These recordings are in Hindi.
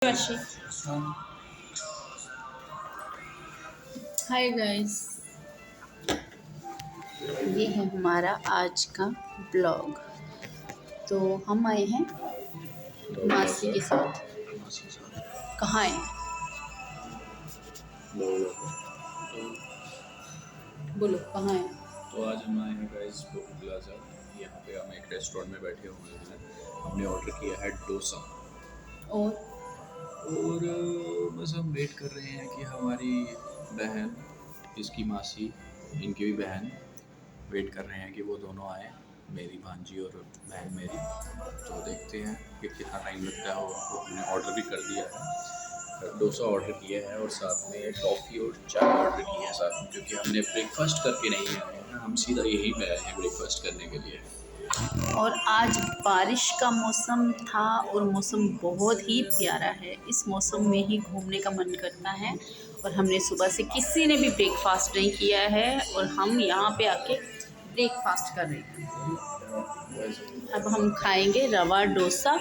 हाय गाइस, ये है हमारा आज का ब्लॉग। तो हम आए हैं मासी के साथ। कहाँ आए? बोलो कहाँ आए? तो आज हम आए हैं गाइस कोको प्लाजा। यहाँ पे हम एक रेस्टोरेंट में बैठे हुए हैं। हमने ऑर्डर किया है डोसा और बस हम वेट कर रहे हैं कि हमारी बहन, इसकी मासी, इनकी भी बहन, वेट कर रहे हैं कि वो दोनों आए, मेरी भांजी और बहन मेरी। तो देखते हैं कि कितना टाइम लगता है। हमने ऑर्डर भी कर दिया है, डोसा ऑर्डर किया है और साथ में टॉफ़ी और चाय ऑर्डर की है साथ में, क्योंकि हमने ब्रेकफास्ट करके नहीं आए हैं, हम सीधा यहीं पे आए हैं ब्रेकफास्ट करने के लिए। और आज बारिश का मौसम था और मौसम बहुत ही प्यारा है। इस मौसम में ही घूमने का मन करता है। और हमने सुबह से किसी ने भी ब्रेकफास्ट नहीं किया है और हम यहाँ पे आके ब्रेकफास्ट कर रहे हैं। अब हम खाएंगे रवा डोसा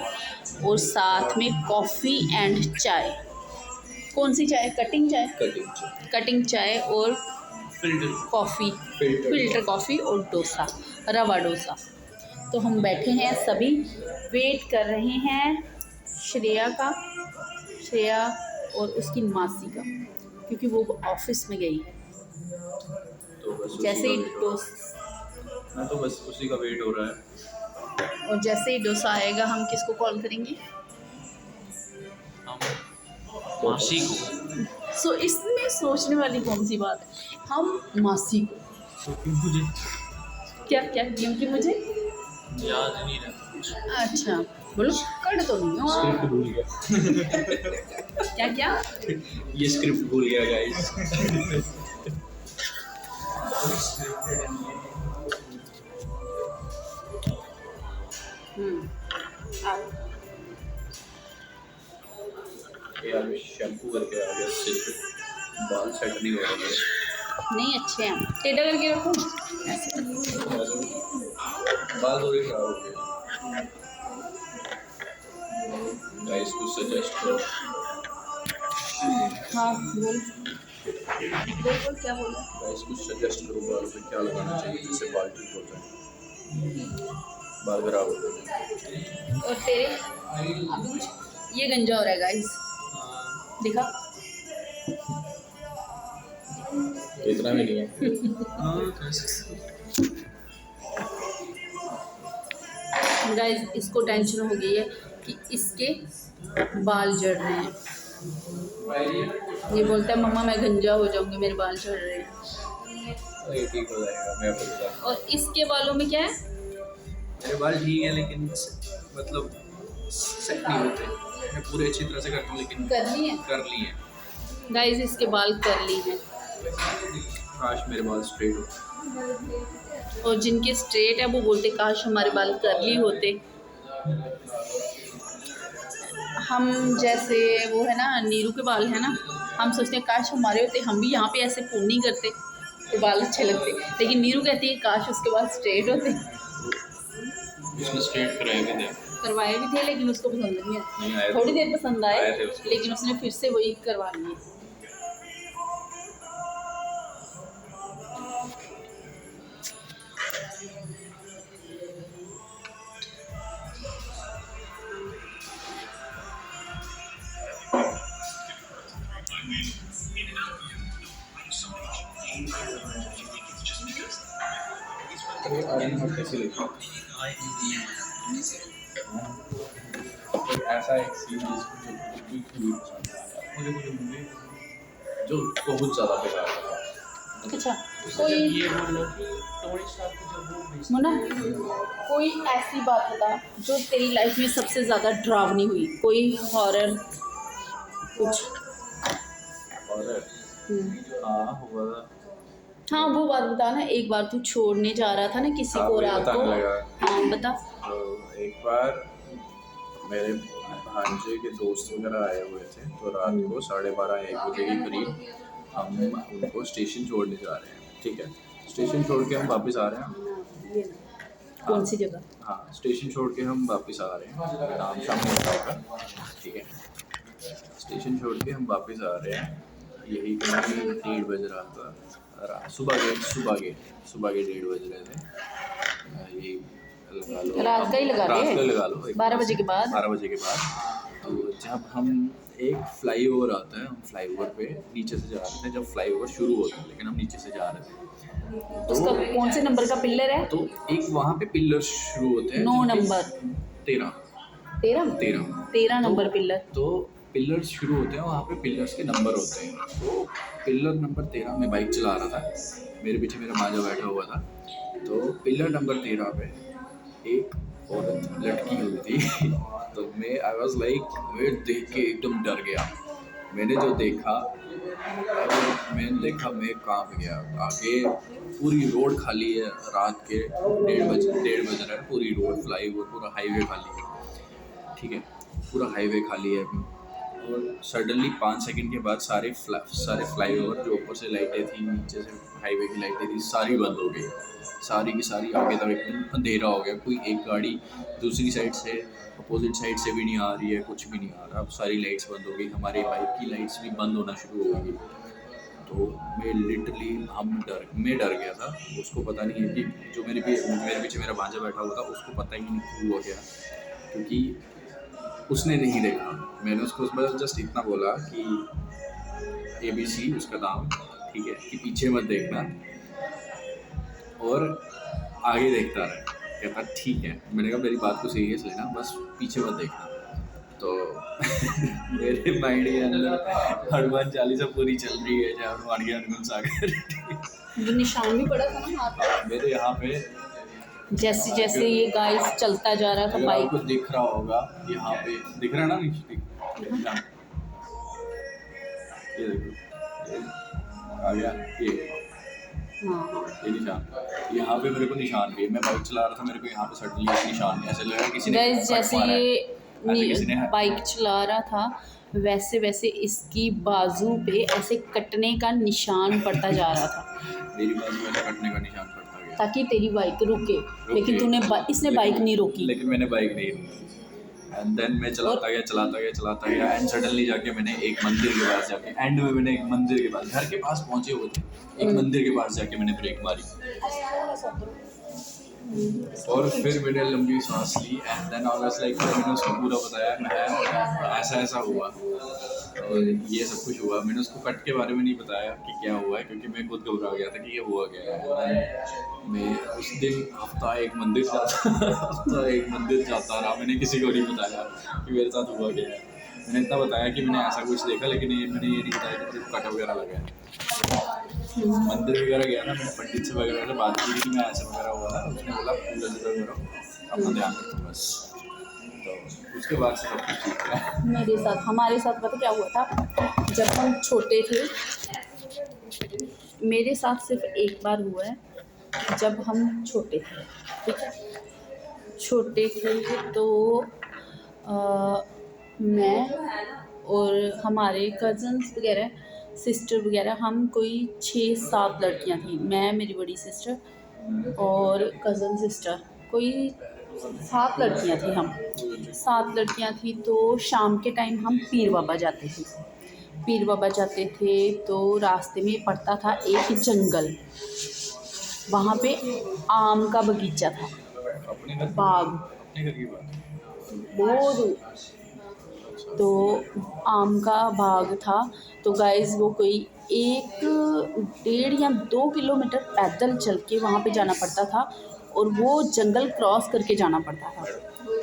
और साथ में कॉफ़ी एंड चाय। कौन सी चाय? कटिंग चाय? कटिंग चाय और कॉफ़ी, फिल्टर कॉफ़ी और डोसा, रवा डोसा। तो हम बैठे हैं सभी, वेट कर रहे हैं श्रेया और उसकी मासी का, क्योंकि वो ऑफिस में गई है। तो बस जैसे ही बस उसी का वेट हो रहा है। और जैसे ही डोसा आएगा हम किसको कॉल करेंगे? मासी को। सो इसमें सोचने वाली कौन सी बात है? हम मासी को। तो मुझे क्योंकि मुझे याद नहीं रहता। अच्छा बोलो, कर तो नहीं हो। स्क्रिप्ट भूल गया। क्या ये स्क्रिप्ट भूल गया गाइस। यार शैम्पू करके आ गया, सिर्फ बाल सेट नहीं हो रहे। नहीं अच्छे हैं, टेढ़ा करके रखो ऐसे। बाल थोड़े खराब हो गए गाइस, कुछ सजेस्ट करो। हाँ बोल क्या बोल रहा है? गाइस कुछ सजेस्ट करो, बाल पे क्या लगाना चाहिए जिससे बाल ठीक हो जाए, बाल खराब हो गए। और तेरे अभी कुछ ये गंजा हो रहा है गाइस, दिखा। इतना भी नहीं है। गाइस इसको टेंशन हो गई है कि इसके बाल झड़ रहे हैं। ये बोलता है मम्मा मैं गंजा हो जाऊंगी, मेरे बाल झड़ रहे हैं। ये ठीक हो जाएगा, मैं बोलूँगा। और इसके बालों में क्या है? मेरे बाल ठीक है लेकिन मतलब सेट नहीं होते। मैं पूरे अच्छी तरह से करता हूँ लेकिन कर ली है। गाइस इसके बाल कर्ली हैं। काश मेरे बाल स्ट्रेट हो। और जिनके स्ट्रेट है वो बोलते काश हमारे बाल कर्ली होते। हम जैसे वो है ना, नीरू के बाल है ना, हम सोचते हैं काश हमारे होते, हम भी यहाँ पे ऐसे पूर्ण नहीं करते तो बाल अच्छे लगते। लेकिन नीरू कहती है काश उसके बाल स्ट्रेट होते। उसने स्ट्रेट करवाए भी थे लेकिन उसको पसंद नहीं आया। थोड़ी देर पसंद आए लेकिन उसने फिर से वही करवा लिए। ऐसा एक सीन मुझे जो बहुत ज़्यादा बेकार लगा। अच्छा कोई मुन्ना, कोई ऐसी बात बता जो तेरी लाइफ में सबसे ज़्यादा डरावनी हुई, कोई हॉरर कुछ। हाँ हुआ था। हाँ वो बात बता ना। एक बार तू छोड़ने जा रहा था ना किसी को रात को। हाँ बता। तो एक बार मेरे भांजे के दोस्त वगैरह आए हुए थे, तो रात को 12:30-1 बजे के करीब हम उनको स्टेशन छोड़ने जा रहे हैं। ठीक है, स्टेशन छोड़ के हम वापस आ रहे हैं। कौन सी जगह? हाँ, स्टेशन छोड़ के हम वापस आ रहे हैं, नाम शाम में होता होगा। ठीक है, स्टेशन छोड़ के हम वापस आ रहे हैं। यही करीब 1:30 बज रहा था। सुबह के 1:30 बज रहे थे। यही लगा लो, रात का ही लगा रात रहे का हैं। लगा लो 12 बजे के बाद। 12 बजे के बाद। तो जब हम एक फ्लाईओवर आता है, हम फ्लाईओवर पे नीचे से जा रहे थे। जब फ्लाईओवर शुरू होता है, लेकिन हम नीचे से जा रहे थे। उसका कौन से नंबर का पिलर है? तो एक वहाँ पे पिलर शुरू होते हैं 9 नंबर 13 13 नंबर पिलर। तो पिलर्स शुरू होते हैं, वहाँ पे पिलर्स के नंबर होते हैं। तो पिलर नंबर 13 में बाइक चला रहा था, मेरे पीछे मेरा मांझा बैठा हुआ था। तो पिलर नंबर 13 पे एक औरत लटकी हुई थी। तो आई वाज लाइक, मैं देख के एकदम डर गया। मैंने देखा, मैं कहाँ पे गया। आगे पूरी रोड खाली है, रात के 1:30 बज रहा है। पूरी रोड, फ्लाईओवर, पूरा हाईवे खाली है, ठीक है, पूरा हाईवे खाली है। और सडनली 5 सेकंड के बाद सारे फ्लाईओवर जो ऊपर से लाइटें थी, नीचे से हाईवे की लाइटें थी, सारी बंद हो गई। सारी की सारी आगे तक एकदम अंधेरा हो गया। कोई एक गाड़ी दूसरी साइड से, अपोजिट साइड से भी नहीं आ रही है, कुछ भी नहीं आ रहा। अब सारी लाइट्स बंद हो गई, हमारी बाइक की लाइट्स भी बंद होना शुरू हो गई। तो मैं डर गया था। उसको पता नहीं है कि जो मेरे पीछे मेरा भांजा बैठा हुआ था, उसको पता ही नहीं हुआ क्या, क्योंकि उसने नहीं देखा। मैंने उसको बस जस्ट इतना बोला कि ABC उसका नाम, ठीक है, कि पीछे मत देखना और आगे देखता रहे। कहता ठीक है। मैंने कहा मेरी बात को सीरियस लेना, बस पीछे मत देखना। तो मेरे माइंड के अंदर हनुमान चालीसा पूरी चल रही है, जय हनुमान के हनुमान सागर। जो निशान भी पड़ा था ना हाथ पे, मेरे यहाँ पे जैसे जैसे ये गाइस चलता जा रहा था बाइक। आपको दिख रहा होगा, यहाँ पे दिख रहा है ना नीचे, ये देखो, ये आ गया, ये निशान। यहाँ पे मेरे को निशान भी है। मैं बाइक चला रहा था, मेरे को यहाँ पे सडनली निशान ऐसे लगा किसी ने जैसे ये ने बाइक चला रहा था, वैसे वैसे इसकी बाजू पे ऐसे कटने का निशान पड़ता जा रहा था। मेरी बाजू में कटने का निशान पड़ता गया ताकि तेरी बाइक रुके, लेकिन इसने बाइक नहीं रोकी। लेकिन मैंने बाइक नहीं रोकी। एंड देन मैं चलाता गया एंड सडनली जाके मैंने एक मंदिर के पास जाके, एंड में मैंने एक मंदिर के पास, घर के पास पहुंचे हुए थे, एक मंदिर के पास जाके मैंने ब्रेक मारी। और फिर मैंने लंबी सांस ली। And then I was like, मैंने उसको पूरा बताया, मैं ऐसा हुआ और ये सब कुछ हुआ। मैंने उसको कट के बारे में नहीं बताया कि क्या हुआ है, क्योंकि मैं खुद घबरा गया था कि ये हुआ क्या है। मैं उस दिन हफ्ता एक मंदिर जाता रहा। मैंने किसी को नहीं बताया कि मेरे साथ हुआ क्या है। मैंने इतना बताया कि मैंने ऐसा कुछ देखा, लेकिन मैंने ये नहीं बताया कि मुझे कट वगैरह लगा है। मंदिर वगैरह गया ना, मैंने पंडित से वगैरह से बात की कि मैं ऐसा वगैरह हुआ था। उसने बोला पूजा करो, अपना ध्यान रखो बस। तो उसके बाद से सब कुछ ठीक है। हमारे साथ पता क्या हुआ था, जब हम छोटे थे। मेरे साथ सिर्फ एक बार हुआ है, जब हम छोटे थे, ठीक है। छोटे थे तो मैं और हमारे कज़न्स वगैरह, सिस्टर वगैरह, हम कोई 6-7 लड़कियां थी। मैं, मेरी बड़ी सिस्टर और कज़न सिस्टर, कोई 7 लड़कियां थी। हम 7 लड़कियां थी। तो शाम के टाइम हम पीर बाबा जाते थे। तो रास्ते में पड़ता था एक जंगल, वहाँ पे आम का बगीचा था, बाग, बहुत दूर। तो आम का बाग था। तो गाइस वो कोई 1-1.5 या 2 किलोमीटर पैदल चल के वहाँ पे जाना पड़ता था, और वो जंगल क्रॉस करके जाना पड़ता था।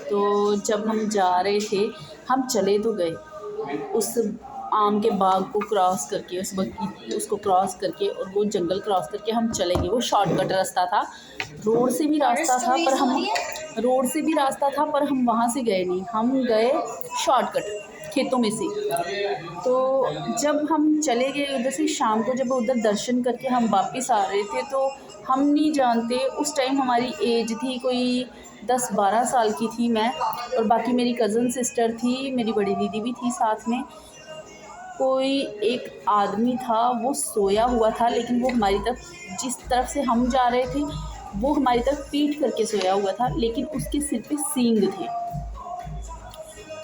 तो जब हम जा रहे थे, हम चले तो गए उस आम के बाग को क्रॉस करके, उसको क्रॉस करके, और वो जंगल क्रॉस करके हम चले गए। वो शॉर्टकट रास्ता था, रोड से भी रास्ता था, पर हम वहाँ से गए नहीं, हम गए शॉर्टकट खेतों में से। तो जब हम चले गए उधर से, शाम को जब उधर दर्शन करके हम वापस आ रहे थे, तो हम नहीं जानते, उस टाइम हमारी एज थी कोई 10-12 साल की थी मैं, और बाकी मेरी कज़न सिस्टर थी, मेरी बड़ी दीदी भी थी साथ में। कोई एक आदमी था, वो सोया हुआ था, लेकिन वो हमारी तरफ, जिस तरफ से हम जा रहे थे, वो हमारी तरफ पीठ करके सोया हुआ था, लेकिन उसके सिर पे सींग थे।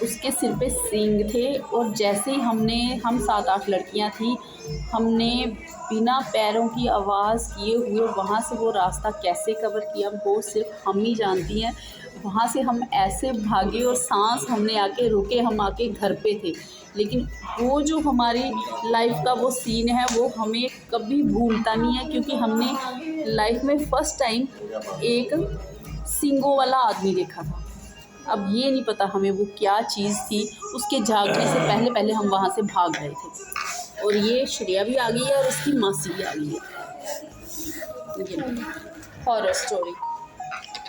उसके सिर पे सींग थे और जैसे ही हम 7-8 लड़कियां थी, हमने बिना पैरों की आवाज़ किए हुए वहाँ से वो रास्ता कैसे कवर किया वो सिर्फ हम ही जानती हैं। वहाँ से हम ऐसे भागे और सांस हमने आके रुके, हम आके घर पे थे। लेकिन वो जो हमारी लाइफ का वो सीन है वो हमें कभी भूलता नहीं है, क्योंकि हमने लाइफ में फ़र्स्ट टाइम एक सींगों वाला आदमी देखा था। अब ये नहीं पता हमें वो क्या चीज़ थी, उसके जागने से पहले पहले हम वहाँ से भाग गए थे। और ये श्रेया भी आ गई है और उसकी मासी भी आ गई है। हॉरर स्टोरी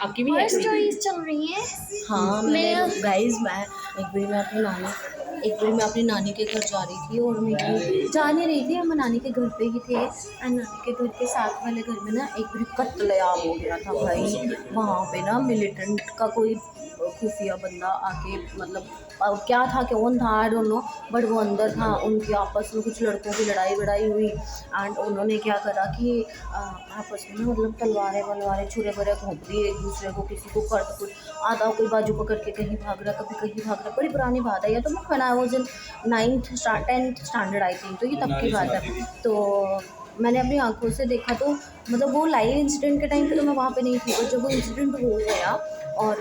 आपकी भी है? स्टोरीज चल रही हैं। हाँ मैंने गाइस एक बार मैं अपनी नानी के घर जा रही थी और मैं जा नहीं रही थी, हम नानी के घर पे ही थे। और नानी के घर के साथ वाले घर में ना एक बार कत्लेआम हो गया था भाई। वहाँ पे ना मिलिटेंट का कोई खुफिया बंदा आके, मतलब क्या था, कौन था आई डोंट नो, बट वो अंदर था। उनकी आपस में कुछ लड़कों की लड़ाई हुई एंड उन्होंने क्या करा कि आपस में मतलब तलवारें छुरे भरे घोंप दिए एक दूसरे को, किसी को कट कुछ, आधा कोई बाजू पकड़ के कहीं भाग रहा, कभी कहीं भाग रहा। बड़ी पुरानी बात है, या तो मैं when I was in 10th standard I think, तो ये तब की बात है। तो मैंने अपनी आंखों से देखा, तो मतलब वो लाइव इंसिडेंट के टाइम पे तो मैं वहाँ पे नहीं थी, पर जब वो इंसिडेंट हो गया और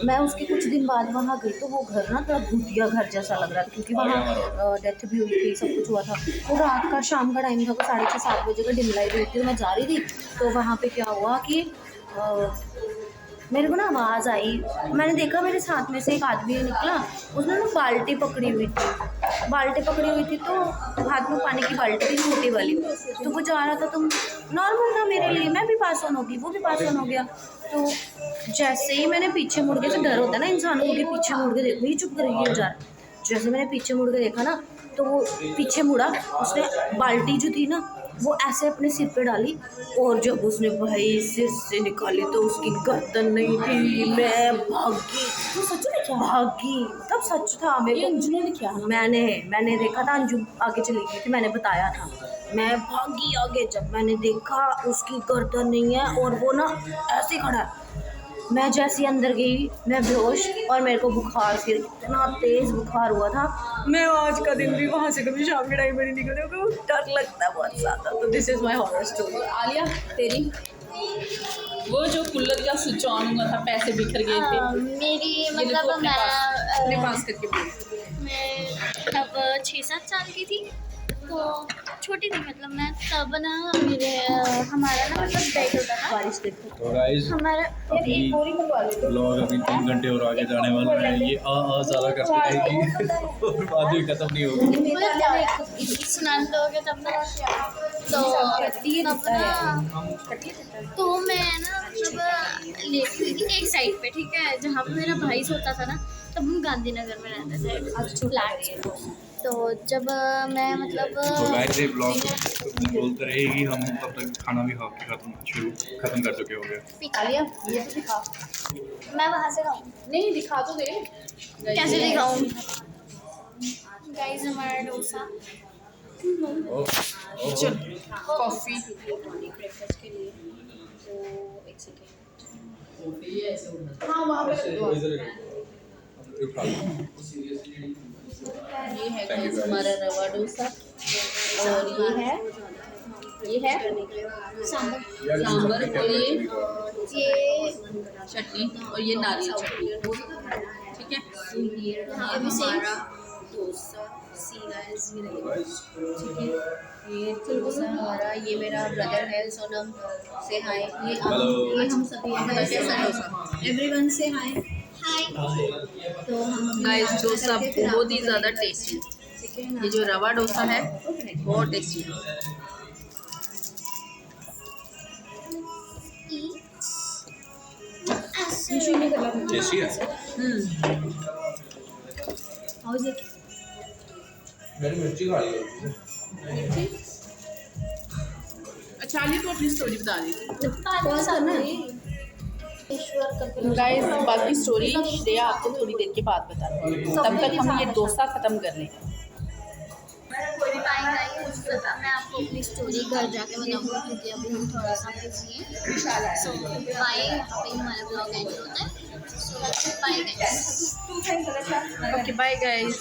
मैं उसके कुछ दिन बाद वहाँ गई, तो वो घर ना थोड़ा भूतिया घर जैसा लग रहा था, क्योंकि वहाँ डेथ भी हुई थी, सब कुछ हुआ था। वो रात का शाम का टाइम था, वो 6:30-7 बजे का डिम लाइट हुई थी। मैं जा रही थी तो वहाँ पे क्या हुआ कि मेरे को ना आवाज़ आई, मैंने देखा मेरे साथ में से एक आदमी निकला, उसने ना बाल्टी पकड़ी हुई थी, तो हाथ में पानी की बाल्टी थी छोटी वाली, तो वो जा रहा था, तो नॉर्मल था मेरे लिए, मैं भी पास ऑन होगी, वो भी पास ऑन हो गया। तो जैसे ही मैंने पीछे मुड़ के, जो डर होता है ना इंसानों को कि पीछे मुड़ के देखो, ये चुप करेगी जा रहा, जैसे मैंने पीछे मुड़ के देखा ना, तो वो पीछे मुड़ा, उसने बाल्टी जो थी ना वो ऐसे अपने सिर पे डाली, और जब उसने भाई सिर से निकाली तो उसकी गर्दन नहीं थी। मैं भागी, तो सच में क्या भागी, तब सच था। मेरे को अंजू ने क्या, मैंने देखा था, अंजू आगे चली गई थी, मैंने बताया था। मैं भागी आगे, जब मैंने देखा उसकी गर्दन नहीं है और वो ना ऐसे खड़ा है। मैं जैसे अंदर गई, मैं बेहोश, और मेरे को बुखार से इतना तेज़ बुखार हुआ था, मैं आज का दिन भी वहाँ से कभी शाम के टाइम में नहीं निकली, क्योंकि डर लगता है बहुत ज़्यादा। तो this is my horror story. Alia तेरी, वो जो कूलर का स्विच ऑन हुआ था, पैसे बिखर गए थे, मेरी अपने पास करके बोल। मैं तब 6-7 साल की थी, तो छोटी थी, मतलब मैं तब ना हमारा ना मतलब बेड होता था। बारिश देखो तो गाइस हमारा अभी ब्लॉग अभी 3 घंटे और आगे जाने वाला है। ये ज़्यादा करते रहेगी और बाद में खत्म नहीं होगी। सुना दोगे तब तो मैं ना मतलब लेटी हुई थी एक साइड पे, ठीक है, जहाँ पे मेरा भाई सोता था ना, तब हम गांधीनगर में रहते थे फ्लैट। तो जब मैं मतलब तो गाइस ये ब्लॉग बोलते रहेगी, हम तब तक खाना भी खा के खत्म कर चुके होंगे। आलिया ये तो दिखा, मैं वहाँ से खाऊँ, नहीं दिखा तो दे, कैसे दिखाऊँ गाइस हमारा डोसा। चल कॉफ़ी ब्रेकफास्ट के लिए, तो एक सेकेंड, हाँ वहाँ पे ये है गाइस हमारा रवा डोसा, और ये है सांभर, और ये चटनी, और ये नारियल चटनी, ठीक है। ये भी हमारा डोसा सी गाइस, ठीक है। ये डोसा हमारा, ये मेरा ब्रदर है सोनम, से हाय। ये हम सभी कैसा डोसा, एवरीवन से हाय। तो हम गाइस डोसा बहुत ही ज़्यादा टेस्टी, ये जो रवा डोसा है बहुत टेस्टी है। टेस्टी है। मैंने मिर्ची खा ली है। अच्छा आलिया तो अपनी स्टोरी बता दी। गाइस बाकी स्टोरी श्रेया आपको थोड़ी देर के बाद बताती है, तब तक हम ये डोसा ख़त्म कर लें। मैं आपको अपनी स्टोरी घर जाके बताऊंगी, क्योंकि अभी हम थोड़ा सा बिजी हैं। सो बाय, यहाँ पे हमारा ब्लॉग एंड होता है। Bye guys. Okay bye guys.